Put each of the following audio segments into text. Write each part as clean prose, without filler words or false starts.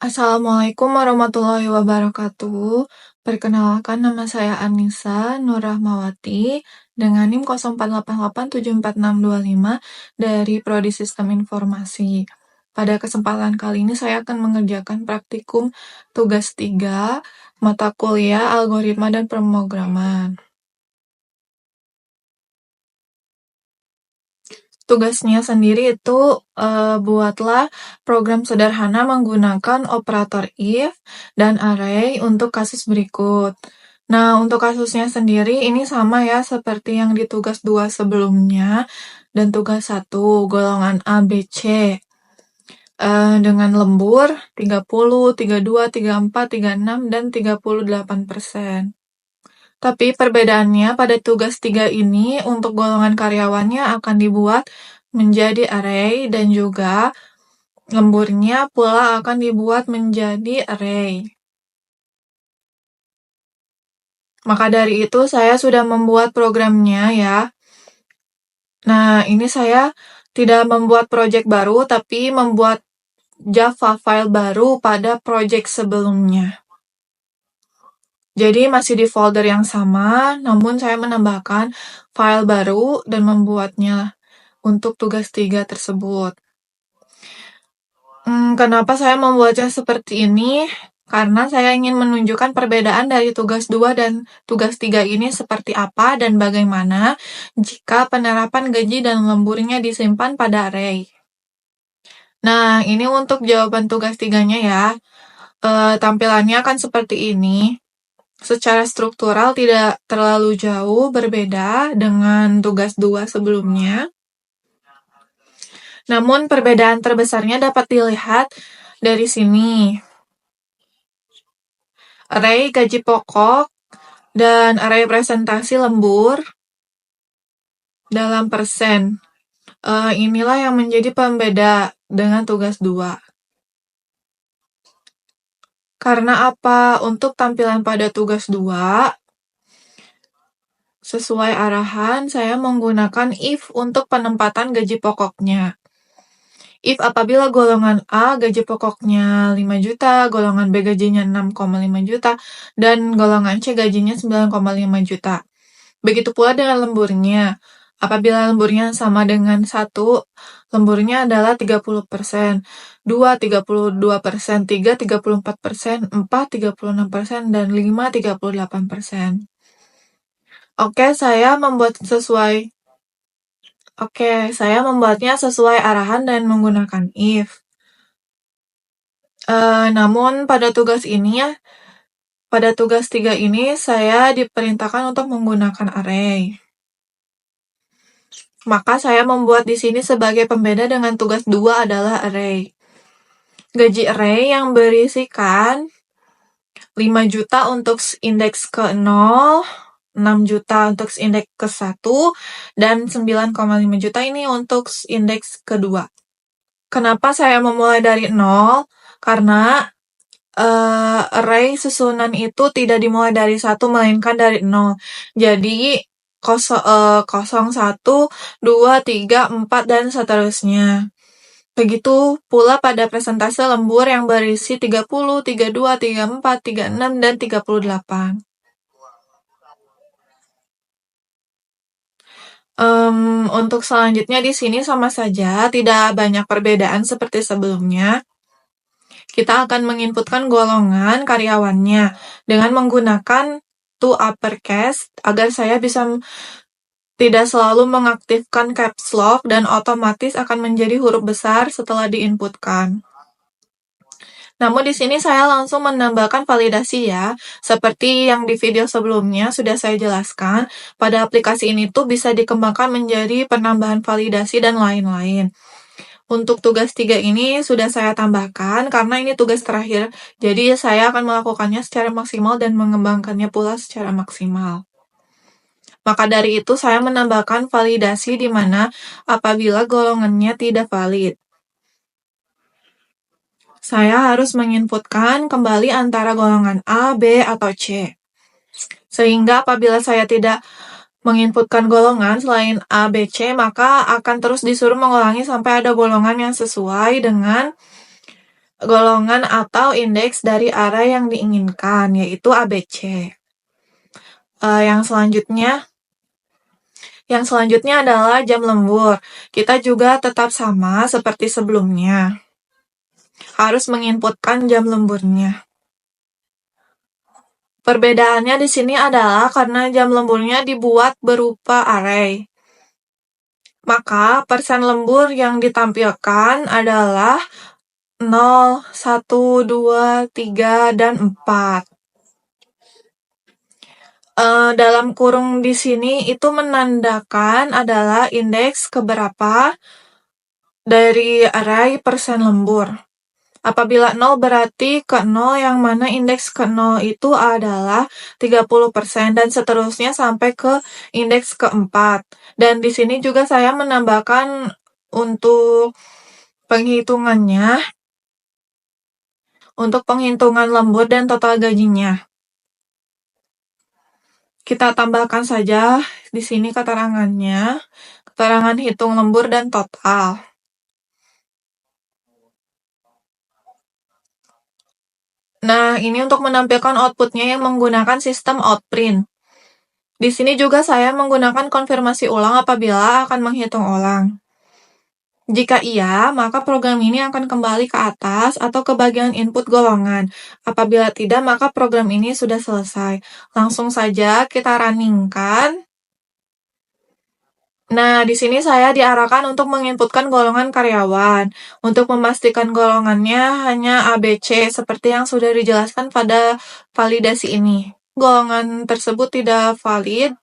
Assalamualaikum warahmatullahi wabarakatuh. Perkenalkan, nama saya Anissa Nurrahmawati dengan NIM 0888746625 dari Prodi Sistem Informasi. Pada kesempatan kali ini saya akan mengerjakan praktikum tugas 3 mata kuliah Algoritma dan Pemrograman. Tugasnya sendiri itu buatlah program sederhana menggunakan operator if dan array untuk kasus berikut. Nah, untuk kasusnya sendiri ini sama ya seperti yang di tugas 2 sebelumnya dan tugas 1 golongan A, B, C. Dengan lembur 30, 32, 34, 36, dan 38%. Tapi perbedaannya pada tugas 3 ini untuk golongan karyawannya akan dibuat menjadi array dan juga lemburnya pula akan dibuat menjadi array. Maka dari itu saya sudah membuat programnya ya. Nah, ini saya tidak membuat project baru tapi membuat Java file baru pada project sebelumnya. Jadi masih di folder yang sama, namun saya menambahkan file baru dan membuatnya untuk tugas 3 tersebut. Kenapa saya membuatnya seperti ini? Karena saya ingin menunjukkan perbedaan dari tugas 2 dan tugas 3 ini seperti apa dan bagaimana jika penerapan gaji dan lemburnya disimpan pada array. Nah, ini untuk jawaban tugas 3-nya ya. Tampilannya akan seperti ini. Secara struktural tidak terlalu jauh berbeda dengan tugas 2 sebelumnya. Namun perbedaan terbesarnya dapat dilihat dari sini. Array gaji pokok dan array presentasi lembur dalam persen. Inilah yang menjadi pembeda dengan tugas 2. Karena apa? Untuk tampilan pada tugas 2, sesuai arahan, saya menggunakan if untuk penempatan gaji pokoknya. If apabila golongan A gaji pokoknya 5 juta, golongan B gajinya 6,5 juta, dan golongan C gajinya 9,5 juta. Begitu pula dengan lemburnya. Apabila lemburnya sama dengan 1, lemburnya adalah 30%, 2 32%, 3 34%, 4 36%, dan 5 38%. Saya membuatnya sesuai arahan dan menggunakan if. Namun pada tugas 3 ini saya diperintahkan untuk menggunakan array. Maka saya membuat di sini sebagai pembeda dengan tugas 2 adalah array. Gaji array yang berisikan 5 juta untuk indeks ke-0, 6 juta untuk indeks ke-1, dan 9,5 juta ini untuk indeks ke-2. Kenapa saya memulai dari 0? Karena array susunan itu tidak dimulai dari 1, melainkan dari 0. Jadi 0, 1, 2, 3, 4, dan seterusnya. Begitu pula pada presentase lembur yang berisi 30, 32, 34, 36, dan 38. Untuk selanjutnya di sini sama saja, tidak banyak perbedaan seperti sebelumnya. Kita akan menginputkan golongan karyawannya dengan menggunakan to uppercase agar saya bisa tidak selalu mengaktifkan caps lock dan otomatis akan menjadi huruf besar setelah diinputkan. Namun di sini saya langsung menambahkan validasi ya. Seperti yang di video sebelumnya sudah saya jelaskan, pada aplikasi ini tuh bisa dikembangkan menjadi penambahan validasi dan lain-lain. Untuk tugas 3 ini sudah saya tambahkan karena ini tugas terakhir. Jadi saya akan melakukannya secara maksimal dan mengembangkannya pula secara maksimal. Maka dari itu saya menambahkan validasi di mana apabila golongannya tidak valid. Saya harus menginputkan kembali antara golongan A, B, atau C. Sehingga apabila saya tidak menginputkan golongan selain A, B, C, maka akan terus disuruh mengulangi sampai ada golongan yang sesuai dengan golongan atau indeks dari array yang diinginkan, yaitu ABC. Yang selanjutnya adalah jam lembur. Kita juga tetap sama seperti sebelumnya. Harus menginputkan jam lemburnya. Perbedaannya di sini adalah karena jam lemburnya dibuat berupa array. Maka persen lembur yang ditampilkan adalah 0, 1, 2, 3, dan 4. Dalam kurung di sini itu menandakan adalah indeks keberapa dari array persen lembur. Apabila 0 berarti ke 0 yang mana indeks ke 0 itu adalah 30% dan seterusnya sampai ke indeks keempat. Dan di sini juga saya menambahkan untuk penghitungannya, untuk penghitungan lembur dan total gajinya. Kita tambahkan saja di sini keterangannya, keterangan hitung lembur dan total. Nah, ini untuk menampilkan outputnya yang menggunakan sistem outprint. Di sini juga saya menggunakan konfirmasi ulang apabila akan menghitung ulang. Jika iya, maka program ini akan kembali ke atas atau ke bagian input golongan. Apabila tidak, maka program ini sudah selesai. Langsung saja kita runningkan. Nah, di sini saya diarahkan untuk menginputkan golongan karyawan. Untuk memastikan golongannya hanya ABC, seperti yang sudah dijelaskan pada validasi ini. Golongan tersebut tidak valid.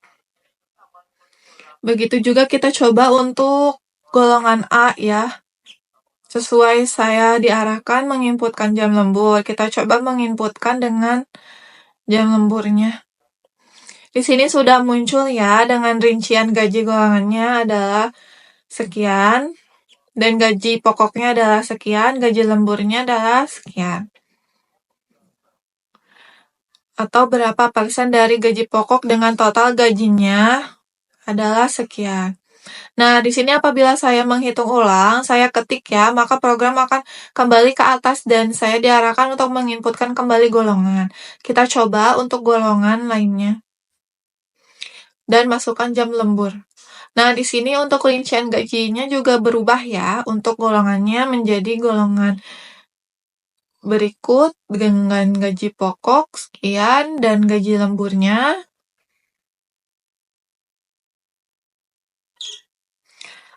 Begitu juga kita coba untuk golongan A ya. Sesuai saya diarahkan menginputkan jam lembur. Kita coba menginputkan dengan jam lemburnya. Di sini sudah muncul ya dengan rincian gaji golongannya adalah sekian dan gaji pokoknya adalah sekian, gaji lemburnya adalah sekian. Atau berapa persen dari gaji pokok dengan total gajinya adalah sekian. Nah, di sini apabila saya menghitung ulang, saya ketik ya, maka program akan kembali ke atas dan saya diarahkan untuk menginputkan kembali golongan. Kita coba untuk golongan lainnya. Dan masukkan jam lembur. Nah, di sini untuk rincian gajinya juga berubah ya, untuk golongannya menjadi golongan berikut dengan gaji pokok sekian dan gaji lemburnya.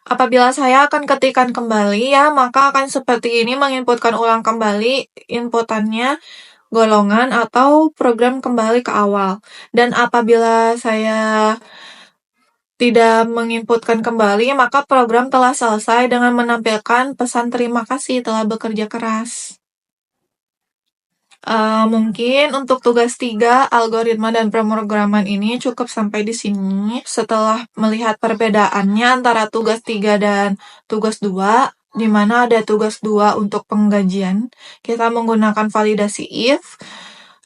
Apabila saya akan ketikkan kembali ya, maka akan seperti ini menginputkan ulang kembali inputannya golongan atau program kembali ke awal. Dan apabila saya tidak menginputkan kembali, maka program telah selesai dengan menampilkan pesan terima kasih telah bekerja keras. Mungkin untuk tugas 3, algoritma dan pemrograman ini cukup sampai di sini. Setelah melihat perbedaannya antara tugas 3 dan tugas 2, di mana ada tugas 2 untuk penggajian, kita menggunakan validasi if,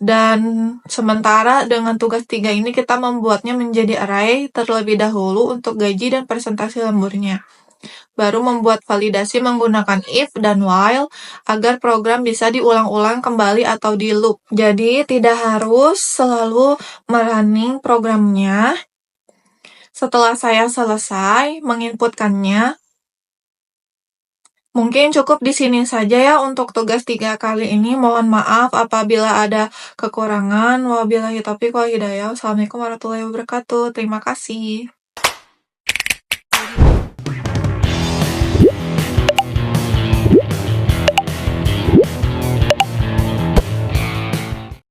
dan sementara dengan tugas 3 ini kita membuatnya menjadi array terlebih dahulu untuk gaji dan presentasi lemburnya. Baru membuat validasi menggunakan if dan while agar program bisa diulang-ulang kembali atau di loop. Jadi tidak harus selalu merunning programnya. Setelah saya selesai menginputkannya, mungkin cukup di sini saja ya untuk tugas 3 kali ini. Mohon maaf apabila ada kekurangan. Wabillahi taufiq wal hidayah. Wassalamualaikum warahmatullahi wabarakatuh. Terima kasih.